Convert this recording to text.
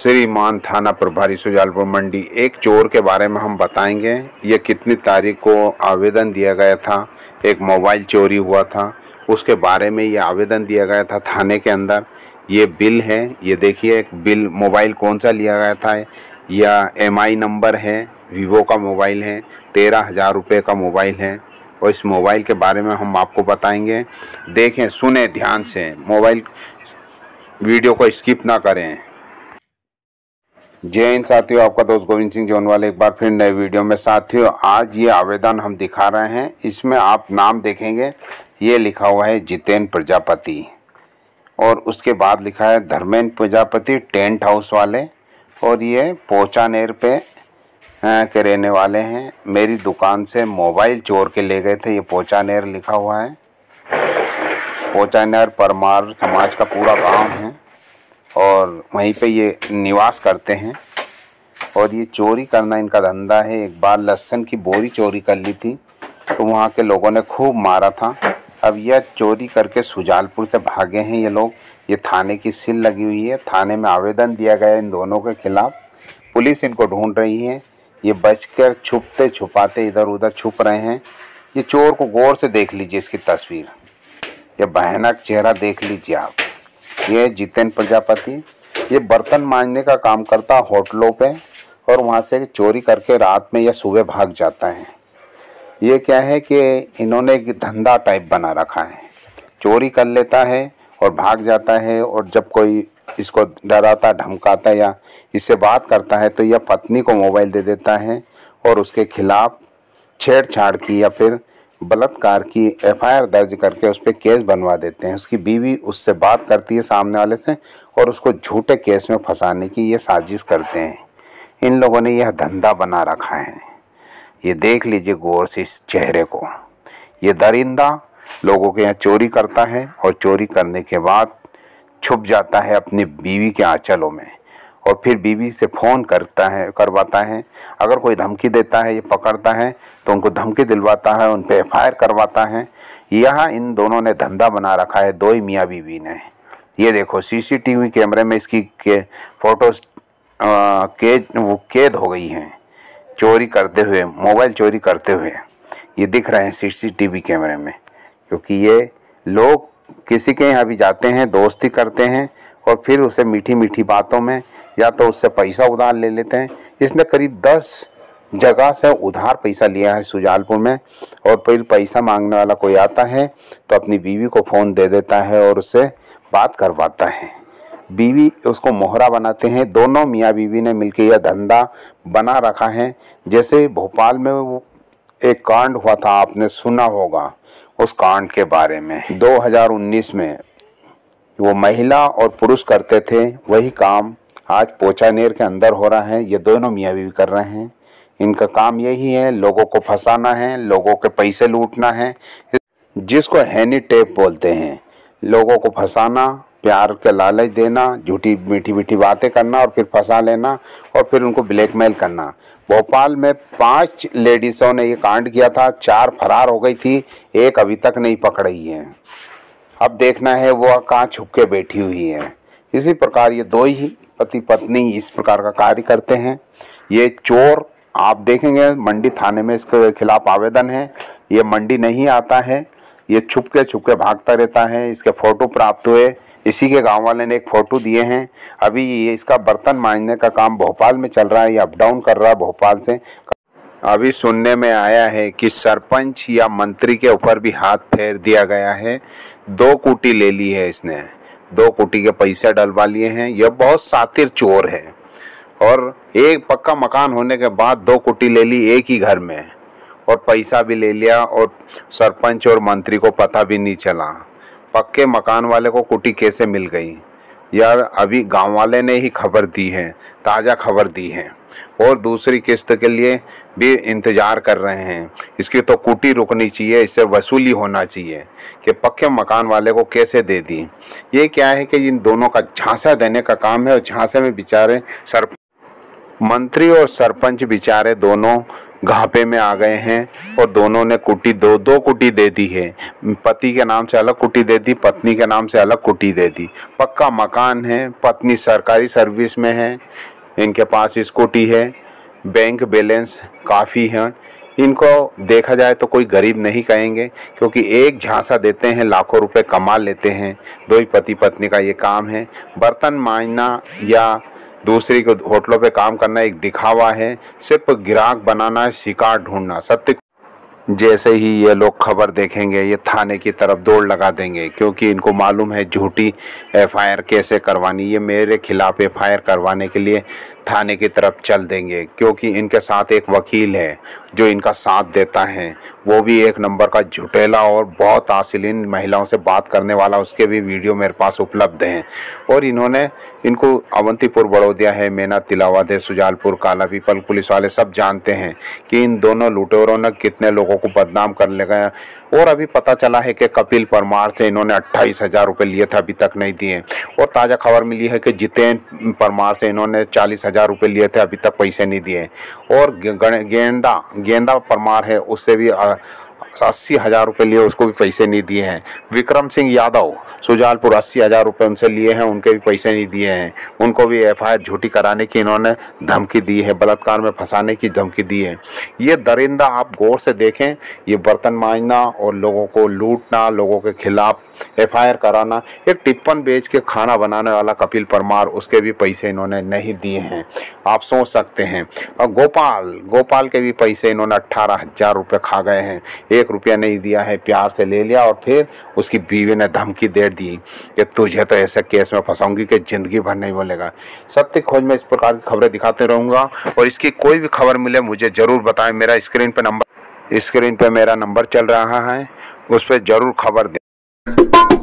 श्रीमान थाना प्रभारी सुजालपुर मंडी, एक चोर के बारे में हम बताएंगे। ये कितनी तारीख को आवेदन दिया गया था, एक मोबाइल चोरी हुआ था, उसके बारे में ये आवेदन दिया गया था थाने के अंदर। ये बिल है, ये देखिए एक बिल। मोबाइल कौन सा लिया गया था, या MI नंबर है, वीवो का मोबाइल है, 13,000 रुपये का मोबाइल है। और इस मोबाइल के बारे में हम आपको बताएंगे। देखें, सुने ध्यान से, मोबाइल वीडियो को स्किप ना करें। जय हिंद साथियों, आपका दोस्त गोविंद सिंह जोनवाल एक बार फिर नए वीडियो में। साथियों, आज ये आवेदन हम दिखा रहे हैं। इसमें आप नाम देखेंगे, ये लिखा हुआ है जितेंद्र प्रजापति, और उसके बाद लिखा है धर्मेंद्र प्रजापति, टेंट हाउस वाले, और ये पोचानेर पे के रहने वाले हैं। मेरी दुकान से मोबाइल चोर के ले गए थे, ये पोचानेर लिखा हुआ है। पोचानेर परमार समाज का पूरा गांव है और वहीं पे ये निवास करते हैं। और ये चोरी करना इनका धंधा है। एक बार लहसुन की बोरी चोरी कर ली थी तो वहाँ के लोगों ने खूब मारा था। अब यह चोरी करके सुजालपुर से भागे हैं ये लोग। ये थाने की सील लगी हुई है, थाने में आवेदन दिया गया है इन दोनों के खिलाफ। पुलिस इनको ढूंढ रही है। ये बचकर छुपते छुपाते इधर उधर छुप रहे हैं। ये चोर को गौर से देख लीजिए, इसकी तस्वीर, ये भयानक चेहरा देख लीजिए आप। ये जितेंद्र प्रजापति, ये बर्तन मांजने का काम करता होटलों पे, और वहाँ से चोरी करके रात में या सुबह भाग जाता है। ये क्या है कि इन्होंने एक धंधा टाइप बना रखा है, चोरी कर लेता है और भाग जाता है। और जब कोई इसको डराता धमकाता या इससे बात करता है तो यह पत्नी को मोबाइल दे देता है और उसके खिलाफ छेड़छाड़ की या फिर बलात्कार की FIR दर्ज करके उस पर केस बनवा देते हैं। उसकी बीवी उससे बात करती है सामने वाले से और उसको झूठे केस में फंसाने की ये साजिश करते हैं। इन लोगों ने यह धंधा बना रखा है। ये देख लीजिए गौर से इस चेहरे को। ये दरिंदा लोगों के यहाँ चोरी करता है और चोरी करने के बाद छुप जाता है अपनी बीवी के आंचलों में, और फिर बीवी से फ़ोन करवाता है। अगर कोई धमकी देता है, ये पकड़ता है तो उनको धमकी दिलवाता है, उन पे FIR करवाता है। यहाँ इन दोनों ने धंधा बना रखा है, दो ही मियाँ बीवी ने। ये देखो CCTV कैमरे में इसकी फ़ोटोज़ कैद हो गई हैं, चोरी करते हुए, मोबाइल चोरी करते हुए ये दिख रहे हैं CCTV कैमरे में। क्योंकि ये लोग किसी के यहाँ भी जाते हैं, दोस्ती करते हैं और फिर उसे मीठी मीठी बातों में या तो उससे पैसा उधार ले लेते हैं। इसने करीब 10 जगह से उधार पैसा लिया है सुजालपुर में, और फिर पैसा मांगने वाला कोई आता है तो अपनी बीवी को फ़ोन दे देता है और उससे बात करवाता है। बीवी उसको मोहरा बनाते हैं। दोनों मियाँ बीवी ने मिलकर यह धंधा बना रखा है। जैसे भोपाल में वो एक कांड हुआ था, आपने सुना होगा उस कांड के बारे में। 2019 में वो महिला और पुरुष करते थे वही काम आज पोचानेर के अंदर हो रहा है। ये दोनों मियाँ बीवी कर रहे हैं। इनका काम यही है, लोगों को फंसाना है, लोगों के पैसे लूटना है, जिसको हैनी टेप बोलते हैं। लोगों को फंसाना, प्यार के लालच देना, झूठी मीठी मीठी बातें करना और फिर फंसा लेना और फिर उनको ब्लैकमेल करना। भोपाल में 5 लेडीज़ों ने ये कांड किया था, 4 फरार हो गई थी, एक अभी तक नहीं पकड़ी है। अब देखना है वो कहाँ छुप के बैठी हुई है। इसी प्रकार ये दो ही पति पत्नी इस प्रकार का कार्य करते हैं। ये चोर आप देखेंगे मंडी थाने में इसके खिलाफ आवेदन है। ये मंडी नहीं आता है, ये छुप के भागता रहता है। इसके फ़ोटो प्राप्त हुए, इसी के गांव वाले ने एक फ़ोटो दिए हैं। अभी ये इसका बर्तन मांजने का काम भोपाल में चल रहा है, ये अप डाउन कर रहा है भोपाल से। अभी सुनने में आया है कि सरपंच या मंत्री के ऊपर भी हाथ फेर दिया गया है। 2 कुटी ले ली है इसने, 2 कुटी के पैसे डलवा लिए हैं। यह बहुत शातिर चोर है। और एक पक्का मकान होने के बाद 2 कुटी ले ली एक ही घर में, और पैसा भी ले लिया, और सरपंच और मंत्री को पता भी नहीं चला। पक्के मकान वाले को कुटी कैसे मिल गई, यार अभी गांव वाले ने ही खबर दी है, ताज़ा खबर दी है। और दूसरी किस्त के लिए भी इंतज़ार कर रहे हैं। इसकी तो कुटी रुकनी चाहिए, इससे वसूली होना चाहिए कि पक्के मकान वाले को कैसे दे दी। ये क्या है कि इन दोनों का झांसा देने का काम है, और झांसे में बेचारे मंत्री और सरपंच बेचारे दोनों घापे में आ गए हैं और दोनों ने कुटी दो कुटी दे दी है। पति के नाम से अलग कुटी दे दी, पत्नी के नाम से अलग कुटी दे दी। पक्का मकान है, पत्नी सरकारी सर्विस में है, इनके पास स्कूटी है, बैंक बैलेंस काफ़ी है। इनको देखा जाए तो कोई गरीब नहीं कहेंगे, क्योंकि एक झांसा देते हैं लाखों रुपए कमा लेते हैं। दो ही पति पत्नी का ये काम है। बर्तन मांजना या दूसरी को होटलों पे काम करना एक दिखावा है, सिर्फ ग्राहक बनाना है, शिकार ढूंढना। सत्य जैसे ही ये लोग खबर देखेंगे ये थाने की तरफ दौड़ लगा देंगे, क्योंकि इनको मालूम है झूठी एफआईआर कैसे करवानी। ये मेरे खिलाफ एफआईआर करवाने के लिए थाने की तरफ चल देंगे, क्योंकि इनके साथ एक वकील है जो इनका साथ देता है, वो भी एक नंबर का झुटेला और बहुत अश्लील महिलाओं से बात करने वाला। उसके भी वीडियो मेरे पास उपलब्ध हैं। और इन्होंने इनको अवंतीपुर बड़ौदिया है, मेना तिलावत है, सुजालपुर, काला पीपल, पुलिस वाले सब जानते हैं कि इन दोनों लुटेरों ने कितने लोगों को बदनाम कर ले गए। और अभी पता चला है कि कपिल परमार से इन्होंने 28,000 रुपये लिए थे, अभी तक नहीं दिए। और ताज़ा खबर मिली है कि जितेंद्र परमार से इन्होंने 40,000 रुपये लिए थे, अभी तक पैसे नहीं दिए। और गेंदा परमार है, उससे भी 80,000 रुपये लिए, उसको भी पैसे नहीं दिए हैं। विक्रम सिंह यादव सुजालपुर 80,000 रुपये उनसे लिए हैं, उनके भी पैसे नहीं दिए हैं। उनको भी एफआईआर झूठी कराने की इन्होंने धमकी दी है, बलात्कार में फंसाने की धमकी दी है। ये दरिंदा आप गौर से देखें, ये बर्तन मांजना और लोगों को लूटना, लोगों के खिलाफ एफआईआर कराना। एक टिप्पण बेच के खाना बनाने वाला कपिल परमार, उसके भी पैसे इन्होंने नहीं दिए हैं, आप सोच सकते हैं। और गोपाल के भी पैसे इन्होंने 18,000 रुपये खा गए हैं। 1 रुपया नहीं दिया है, प्यार से ले लिया और फिर उसकी बीवी ने धमकी दे दी कि तुझे तो ऐसे केस में फंसाऊंगी कि ज़िंदगी भर नहीं बोलेगा। सत्य खोज में इस प्रकार की खबरें दिखाते रहूँगा, और इसकी कोई भी खबर मिले मुझे ज़रूर बताएं। मेरा स्क्रीन पे मेरा नंबर चल रहा है, उस पर ज़रूर खबर दें।